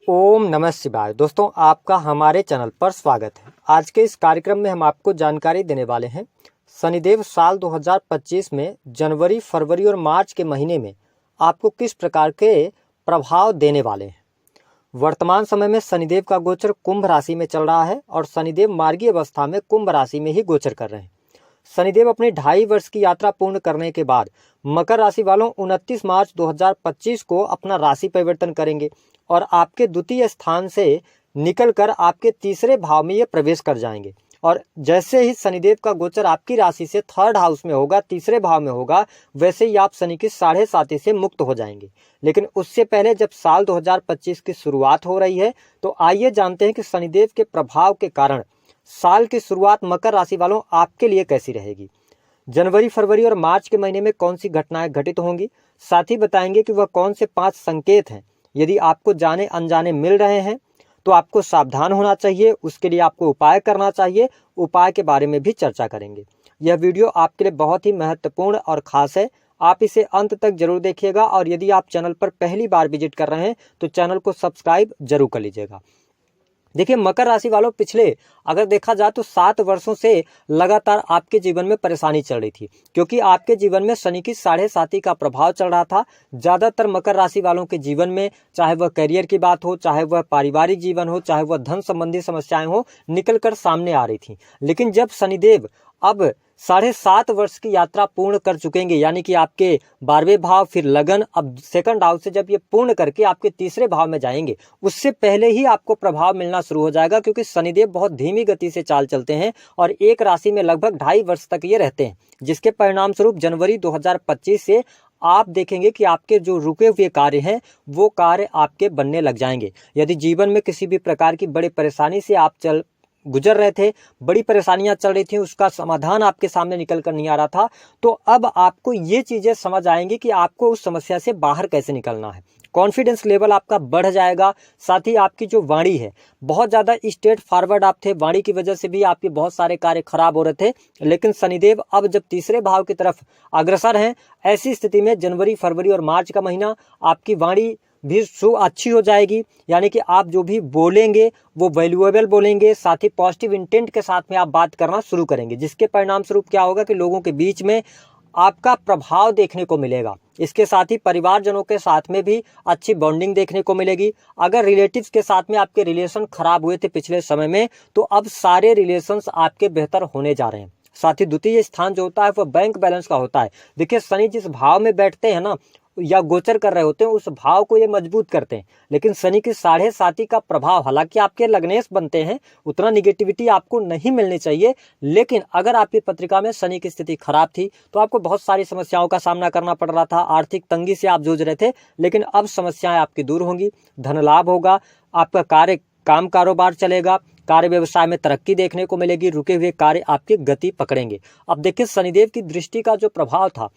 ओम नमः शिवाय। दोस्तों, आपका हमारे चैनल पर स्वागत है। आज के इस कार्यक्रम में हम आपको जानकारी देने वाले हैं शनिदेव साल 2025 में जनवरी, फरवरी और मार्च के महीने में आपको किस प्रकार के प्रभाव देने वाले हैं। वर्तमान समय में शनिदेव का गोचर कुंभ राशि में चल रहा है और शनिदेव मार्गीय अवस्था में कुंभ राशि में ही गोचर कर रहे हैं। शनिदेव अपने 2.5 वर्ष की यात्रा पूर्ण करने के बाद मकर राशि वालों 29 मार्च 2025 को अपना राशि परिवर्तन करेंगे और आपके द्वितीय स्थान से निकलकर आपके तीसरे भाव में ये प्रवेश कर जाएंगे। और जैसे ही शनिदेव का गोचर आपकी राशि से 3rd हाउस में होगा, तीसरे भाव में होगा, वैसे ही आप शनि की 7.5 से मुक्त हो जाएंगे। लेकिन उससे पहले जब साल 2025 की शुरुआत हो रही है, तो आइए जानते हैं कि शनिदेव के प्रभाव के कारण साल की शुरुआत मकर राशि वालों आपके लिए कैसी रहेगी। जनवरी, फरवरी और मार्च के महीने में कौन सी घटनाएं घटित होंगी, साथ ही बताएंगे कि वह कौन से 5 संकेत हैं। यदि आपको जाने अनजाने मिल रहे हैं तो आपको सावधान होना चाहिए, उसके लिए आपको उपाय करना चाहिए। उपाय के बारे में भी चर्चा करेंगे। यह वीडियो आपके लिए बहुत ही महत्वपूर्ण और खास है, आप इसे अंत तक जरूर देखिएगा। और यदि आप चैनल पर पहली बार विजिट कर रहे हैं तो चैनल को सब्सक्राइब जरूर कर लीजिएगा। देखिए, मकर राशि वालों, पिछले अगर देखा जाए तो 7 वर्षों से लगातार आपके जीवन में परेशानी चल रही थी, क्योंकि आपके जीवन में शनि की 7.5 का प्रभाव चल रहा था। ज्यादातर मकर राशि वालों के जीवन में, चाहे वह करियर की बात हो, चाहे वह पारिवारिक जीवन हो, चाहे वह धन संबंधी समस्याएं हो, निकलकर सामने आ रही थी। लेकिन जब शनिदेव अब 7.5 वर्ष की यात्रा पूर्ण कर चुकेंगे, यानी कि आपके 12वें भाव, फिर लगन, अब 2nd हाउस से जब ये पूर्ण करके आपके तीसरे भाव में जाएंगे, उससे पहले ही आपको प्रभाव मिलना शुरू हो जाएगा। क्योंकि शनिदेव बहुत धीमी गति से चाल चलते हैं और एक राशि में लगभग 2.5 वर्ष तक ये रहते हैं, जिसके परिणाम स्वरूप जनवरी 2025 से आप देखेंगे कि आपके जो रुके हुए कार्य हैं वो कार्य आपके बनने लग जाएंगे। यदि जीवन में किसी भी प्रकार की बड़ी परेशानी से आप गुजर रहे थे, बड़ी परेशानियां चल रही थी, उसका समाधान आपके सामने निकल कर नहीं आ रहा था, तो अब आपको ये चीजें समझ आएंगी कि आपको उस समस्या से बाहर कैसे निकलना है। कॉन्फिडेंस लेवल आपका बढ़ जाएगा। साथ ही आपकी जो वाणी है, बहुत ज्यादा स्ट्रेट फॉरवर्ड आप थे, वाणी की वजह से भी आपके बहुत सारे कार्य खराब हो रहे थे। लेकिन शनिदेव अब जब तीसरे भाव की तरफ अग्रसर हैं, ऐसी स्थिति में जनवरी, फरवरी और मार्च का महीना आपकी वाणी भी अच्छी हो जाएगी। यानी कि आप जो भी बोलेंगे वो वैल्यूएबल बोलेंगे, साथ ही पॉजिटिव इंटेंट के साथ में आप बात करना शुरू करेंगे, जिसके परिणाम स्वरूप क्या होगा कि लोगों के बीच में आपका प्रभाव देखने को मिलेगा। इसके साथ ही परिवारजनों के साथ में भी अच्छी बॉन्डिंग देखने को मिलेगी। अगर रिलेटिव्स के साथ में आपके रिलेशन खराब हुए थे पिछले समय में, तो अब सारे रिलेशंस आपके बेहतर होने जा रहे हैं। साथ ही द्वितीय स्थान जो होता है वह बैंक बैलेंस का होता है। देखिए, शनि जिस भाव में बैठते हैं ना, या गोचर कर रहे होते हैं, उस भाव को ये मजबूत करते हैं। लेकिन शनि की 7.5 का प्रभाव, हालांकि आपके लग्नेश बनते हैं, उतना निगेटिविटी आपको नहीं मिलनी चाहिए। लेकिन अगर आपकी पत्रिका में शनि की स्थिति खराब थी तो आपको बहुत सारी समस्याओं का सामना करना पड़ रहा था, आर्थिक तंगी से आप जूझ रहे थे। लेकिन अब समस्याएं आपकी दूर होंगी, धन लाभ होगा, आपका काम कारोबार चलेगा, कार्य व्यवसाय में तरक्की देखने को मिलेगी, रुके हुए कार्य आपकी गति पकड़ेंगे। अब देखिए, शनिदेव की दृष्टि का जो प्रभाव था,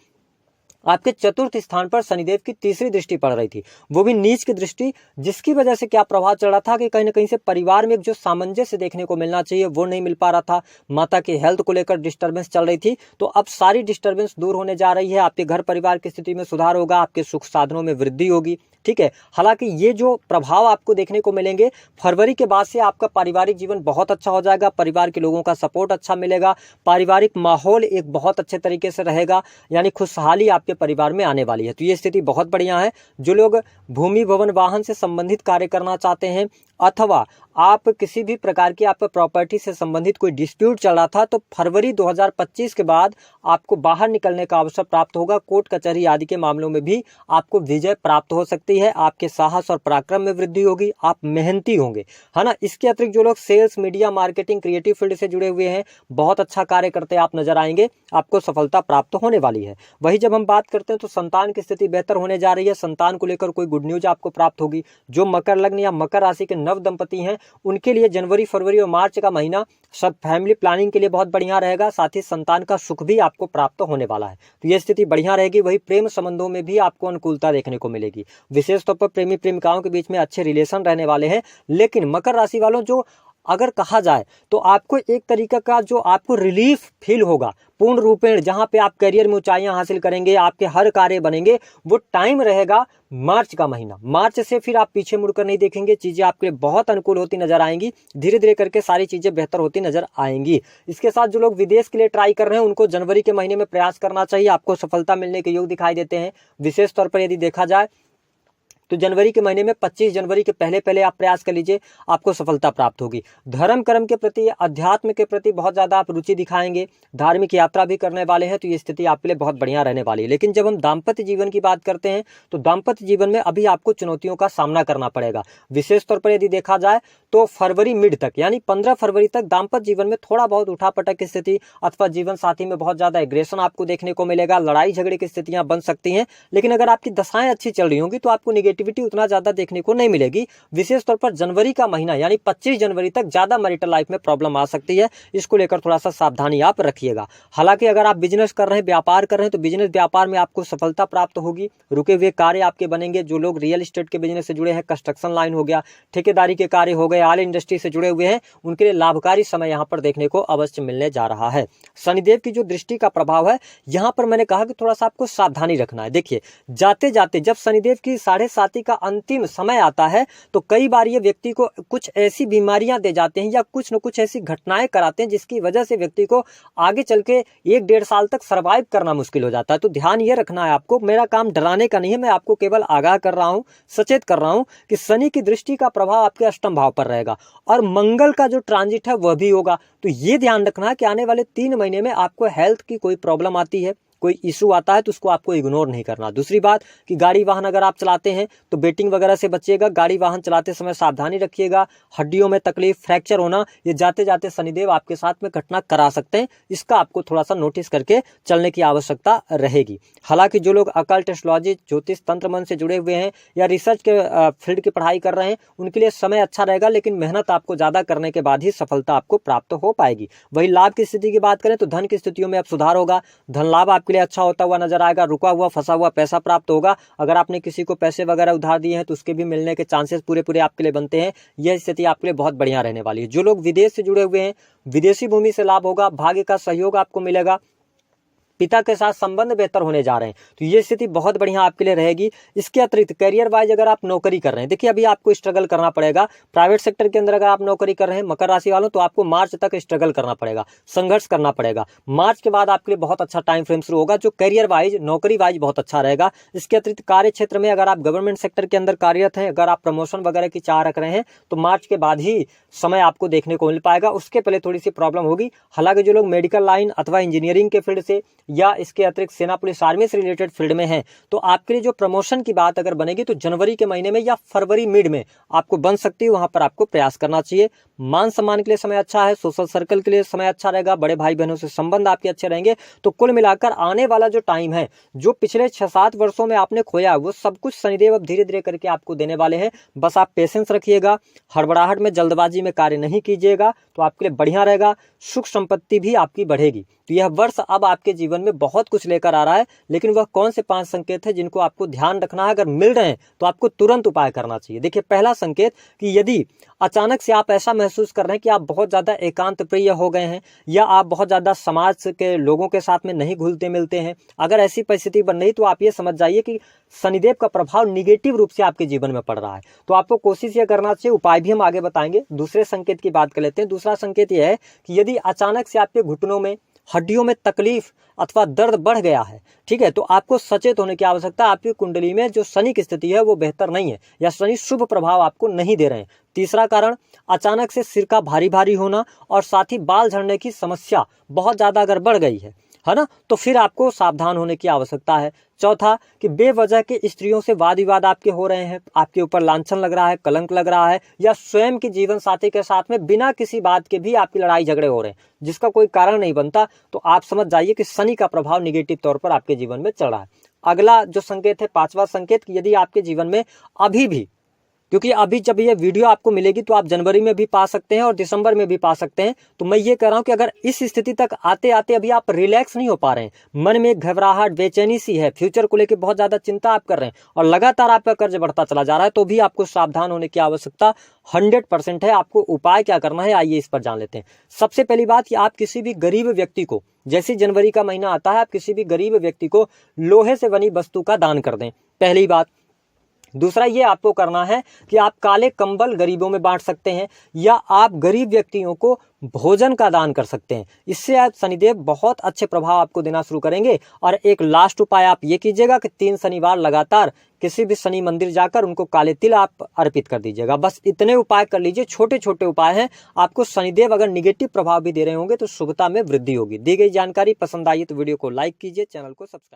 आपके 4th स्थान पर शनिदेव की तीसरी दृष्टि पड़ रही थी, वो भी नीच की दृष्टि, जिसकी वजह से क्या प्रभाव चल रहा था कि कहीं ना कहीं से परिवार में एक जो सामंजस्य देखने को मिलना चाहिए वो नहीं मिल पा रहा था। माता के हेल्थ को लेकर डिस्टर्बेंस चल रही थी, तो अब सारी डिस्टर्बेंस दूर होने जा रही है। आपके घर परिवार की स्थिति में सुधार होगा, आपके सुख साधनों में वृद्धि होगी। ठीक है, हालांकि ये जो प्रभाव आपको देखने को मिलेंगे, फरवरी के बाद से आपका पारिवारिक जीवन बहुत अच्छा हो जाएगा, परिवार के लोगों का सपोर्ट अच्छा मिलेगा, पारिवारिक माहौल एक बहुत अच्छे तरीके से रहेगा, यानी खुशहाली आपके परिवार में आने वाली है। तो ये स्थिति बहुत बढ़िया है। जो लोग भूमि, भवन, वाहन से संबंधित कार्य करना चाहते हैं, अथवा आप किसी भी प्रकार की आपका प्रॉपर्टी से संबंधित कोई डिस्प्यूट चल रहा था, तो फरवरी 2025 के बाद आपको बाहर निकलने का अवसर प्राप्त होगा। कोर्ट कचहरी आदि के मामलों में भी आपको विजय प्राप्त हो सकती है। आपके साहस और पराक्रम में वृद्धि होगी, आप मेहनती होंगे, है ना। इसके अतिरिक्त जो लोग sales, media, marketing, creative field से जुड़े हुए हैं, बहुत अच्छा कार्य करते आप नजर आएंगे, आपको सफलता प्राप्त होने वाली है। वही जब हम बात करते हैं तो संतान की स्थिति बेहतर होने जा रही है, संतान को लेकर कोई गुड न्यूज आपको प्राप्त होगी। जो मकर लग्न या मकर राशि के नव दंपति हैं, उनके लिए जनवरी, फरवरी और मार्च का महीना सब फैमिली प्लानिंग के लिए बहुत बढ़िया रहेगा। साथ ही संतान का सुख भी आपको प्राप्त होने वाला है, तो यह स्थिति बढ़िया रहेगी। वही प्रेम संबंधों में भी आपको अनुकूलता देखने को मिलेगी, विशेष तौर पर प्रेमी प्रेमिकाओं के बीच में अच्छे रिलेशन रहने वाले हैं। लेकिन मकर राशि वालों, जो अगर कहा जाए तो आपको एक तरीका का जो आपको रिलीफ फील होगा पूर्ण रूपेण, जहां पे आप करियर में ऊंचाइयां हासिल करेंगे, आपके हर कार्य बनेंगे, वो टाइम रहेगा मार्च का महीना। मार्च से फिर आप पीछे मुड़कर नहीं देखेंगे, चीजें आपके लिए बहुत अनुकूल होती नजर आएंगी, धीरे धीरे करके सारी चीजें बेहतर होती नजर आएंगी। इसके साथ जो लोग विदेश के लिए ट्राई कर रहे हैं उनको जनवरी के महीने में प्रयास करना चाहिए, आपको सफलता मिलने के योग दिखाई देते हैं। विशेष तौर पर यदि देखा जाए तो जनवरी के महीने में 25 जनवरी के पहले पहले आप प्रयास कर लीजिए, आपको सफलता प्राप्त होगी। धर्म कर्म के प्रति, अध्यात्म के प्रति बहुत ज्यादा आप रुचि दिखाएंगे, धार्मिक यात्रा भी करने वाले हैं, तो ये स्थिति आपके लिए बहुत बढ़िया रहने वाली है। लेकिन जब हम दाम्पत्य जीवन की बात करते हैं तो दाम्पत्य जीवन में अभी आपको चुनौतियों का सामना करना पड़ेगा। विशेष तौर पर यदि देखा जाए तो फरवरी मिड तक यानी 15 फरवरी तक दाम्पत्य जीवन में थोड़ा बहुत उठापटक की स्थिति अथवा जीवन साथी में बहुत ज्यादा एग्रेशन आपको देखने को मिलेगा, लड़ाई झगड़े की स्थितियां बन सकती हैं। लेकिन अगर आपकी दशाएं अच्छी चल रही होंगी तो आपको नेगेटिविटी उतना ज्यादा देखने को नहीं मिलेगी। विशेष तौर पर जनवरी का महीना यानी 25 जनवरी तक ज्यादा मैरिटल लाइफ में प्रॉब्लम आ सकती है, इसको लेकर थोड़ा सा सावधानी आप रखिएगा। हालांकि अगर आप बिजनेस कर रहे हैं, व्यापार कर रहे हैं, तो बिजनेस व्यापार में आपको सफलता प्राप्त होगी, रुके हुए कार्य आपके बनेंगे। जो लोग रियल एस्टेट के बिजनेस से जुड़े हैं, कंस्ट्रक्शन लाइन हो गया, ठेकेदारी के कार्य हो गए, ऑयल इंडस्ट्री से जुड़े हुए हैं, उनके लिए लाभकारी समय यहाँ पर देखने को अवश्य मिलने जा रहा है। शनिदेव की जो दृष्टि का प्रभाव है, यहाँ पर मैंने कहा कि थोड़ा सा आपको सावधानी रखना है। देखिए, जाते जाते जब शनिदेव की 7.5 का अंतिम समय आता है तो कई बार ये व्यक्ति को कुछ ऐसी बीमारियां दे जाते हैं या कुछ न कुछ ऐसी घटनाएं कराते हैं जिसकी वजह से व्यक्ति को आगे चल के 1-1.5 साल तक सर्वाइव करना मुश्किल हो जाता है। तो ध्यान ये रखना है आपको, मेरा काम डराने का नहीं है, मैं आपको केवल आगाह कर रहा हूं, सचेत कर रहा हूं कि शनि की दृष्टि का प्रभाव आपके अष्टम भाव पर रहेगा और मंगल का जो ट्रांजिट है वह भी होगा। तो ये ध्यान रखना है कि आने वाले 3 महीने में आपको हेल्थ की कोई प्रॉब्लम आती है, कोई इशू आता है तो उसको आपको इग्नोर नहीं करना। दूसरी बात कि गाड़ी वाहन अगर आप चलाते हैं तो बेटिंग वगैरह से बचिएगा, गाड़ी वाहन चलाते समय सावधानी रखिएगा। हड्डियों में तकलीफ, फ्रैक्चर होना, ये जाते जाते शनिदेव आपके साथ में घटना करा सकते हैं, इसका आपको थोड़ा सा नोटिस करके चलने की आवश्यकता रहेगी। हालांकि जो लोग अकल्ट, एस्ट्रोलॉजी, ज्योतिष, तंत्र मन से जुड़े हुए हैं या रिसर्च के फील्ड की पढ़ाई कर रहे हैं, उनके लिए समय अच्छा रहेगा, लेकिन मेहनत आपको ज्यादा करने के बाद ही सफलता आपको प्राप्त हो पाएगी। वही लाभ की स्थिति की बात करें तो धन की स्थितियों में अब सुधार होगा, धन लाभ आपके लिए अच्छा होता हुआ नजर आएगा, रुका हुआ फंसा हुआ पैसा प्राप्त होगा। अगर आपने किसी को पैसे वगैरह उधार दिए हैं तो उसके भी मिलने के चांसेस पूरे आपके लिए बनते हैं। यह स्थिति आपके लिए बहुत बढ़िया रहने वाली है। जो लोग विदेश से जुड़े हुए हैं, विदेशी भूमि से लाभ होगा, भाग्य का सहयोग आपको मिलेगा, पिता के साथ संबंध बेहतर होने जा रहे हैं, तो ये स्थिति बहुत बढ़िया आपके लिए रहेगी। इसके अतिरिक्त करियर वाइज अगर आप नौकरी कर रहे हैं, देखिए अभी आपको स्ट्रगल करना पड़ेगा। प्राइवेट सेक्टर के अंदर अगर आप नौकरी कर रहे हैं मकर राशि वालों, तो आपको मार्च तक स्ट्रगल करना पड़ेगा, संघर्ष करना पड़ेगा। मार्च के बाद आपके लिए बहुत अच्छा टाइम फ्रेम शुरू होगा जो करियर वाइज, नौकरी वाइज बहुत अच्छा रहेगा। इसके अतिरिक्त कार्य क्षेत्र में अगर आप गवर्नमेंट सेक्टर के अंदर कार्यरत हैं, अगर आप प्रमोशन वगैरह की चाह रख रहे हैं, तो मार्च के बाद ही समय आपको देखने को मिल पाएगा, उसके पहले थोड़ी सी प्रॉब्लम होगी। हालांकि जो लोग मेडिकल लाइन अथवा इंजीनियरिंग के फील्ड से या इसके अतिरिक्त सेना पुलिस आर्मी से रिलेटेड फील्ड में है, तो आपके लिए जो प्रमोशन की बात अगर बनेगी तो जनवरी के महीने में या फरवरी मिड में आपको बन सकती है, वहां पर आपको प्रयास करना चाहिए। मान सम्मान के लिए समय अच्छा है, सोशल सर्कल के लिए समय अच्छा रहेगा, बड़े भाई बहनों से संबंध आपके अच्छे रहेंगे। तो कुल मिलाकर आने वाला जो टाइम है, जो पिछले 6-7 वर्षों में आपने खोया, वो सब कुछ शनिदेव अब धीरे धीरे करके आपको देने वाले हैं। बस आप पेशेंस रखिएगा, हड़बड़ाहट में, जल्दबाजी में कार्य नहीं कीजिएगा, तो आपके लिए बढ़िया रहेगा। सुख संपत्ति भी आपकी बढ़ेगी। तो यह वर्ष अब आपके जीवन में बहुत कुछ लेकर आ रहा है, लेकिन वह कौन से 5 संकेत है जिनको आपको ध्यान रखना है। अगर मिल रहे हैं तो आपको तुरंत उपाय करना चाहिए। देखिए, पहला संकेत कि यदि अचानक से आप ऐसा महसूस कर रहे हैं कि आप बहुत ज्यादा एकांत प्रिय हो गए हैं या आप बहुत ज्यादा समाज के लोगों के साथ में नहीं घुलते मिलते हैं, अगर ऐसी परिस्थिति बन रही तो आप ये समझ जाइए कि शनिदेव का प्रभाव निगेटिव रूप से आपके जीवन में पड़ रहा है। तो आपको कोशिश ये करना चाहिए, उपाय भी हम आगे बताएंगे। दूसरे संकेत की बात कर लेते हैं। दूसरा संकेत यह है कि यदि अचानक से आपके घुटनों में, हड्डियों में तकलीफ अथवा दर्द बढ़ गया है, ठीक है, तो आपको सचेत होने की आवश्यकता है। आपकी कुंडली में जो शनि की स्थिति है वो बेहतर नहीं है या शनि शुभ प्रभाव आपको नहीं दे रहे हैं। तीसरा कारण, अचानक से सिर का भारी भारी होना और साथ ही बाल झड़ने की समस्या बहुत ज्यादा अगर बढ़ गई है ना, तो फिर आपको सावधान होने की आवश्यकता है। चौथा कि बेवजह के स्त्रियों से वाद विवाद आपके हो रहे हैं, आपके ऊपर लांछन लग रहा है, कलंक लग रहा है, या स्वयं के जीवन साथी के साथ में बिना किसी बात के भी आपकी लड़ाई झगड़े हो रहे हैं जिसका कोई कारण नहीं बनता, तो आप समझ जाइए कि शनि का प्रभाव निगेटिव तौर पर आपके जीवन में चल रहा है। अगला जो संकेत है, 5वां संकेत, कि यदि आपके जीवन में अभी भी क्योंकि अभी जब ये वीडियो आपको मिलेगी तो आप जनवरी में भी पा सकते हैं और दिसंबर में भी पा सकते हैं। तो मैं ये कह रहा हूं कि अगर इस स्थिति तक आते आते अभी आप रिलैक्स नहीं हो पा रहे हैं, मन में घबराहट बेचैनी सी है, फ्यूचर को लेकर बहुत ज्यादा चिंता आप कर रहे हैं और लगातार आपका कर्ज बढ़ता चला जा रहा है, तो भी आपको सावधान होने की आवश्यकता 100% है। आपको उपाय क्या करना है, आइए इस पर जान लेते हैं। सबसे पहली बात कि आप किसी भी गरीब व्यक्ति को, जैसे जनवरी का महीना आता है, आप किसी भी गरीब व्यक्ति को लोहे से बनी वस्तु का दान कर दें, पहली बात। दूसरा ये आपको करना है कि आप काले कंबल गरीबों में बांट सकते हैं या आप गरीब व्यक्तियों को भोजन का दान कर सकते हैं। इससे आप शनिदेव बहुत अच्छे प्रभाव आपको देना शुरू करेंगे। और एक लास्ट उपाय आप ये कीजिएगा कि 3 शनिवार लगातार किसी भी शनि मंदिर जाकर उनको काले तिल आप अर्पित कर दीजिएगा। बस इतने उपाय कर लीजिए, छोटे छोटे उपाय हैं। आपको शनिदेव अगर निगेटिव प्रभाव भी दे रहे होंगे तो शुभता में वृद्धि होगी। दी गई जानकारी पसंद आई तो वीडियो को लाइक कीजिए, चैनल को सब्सक्राइब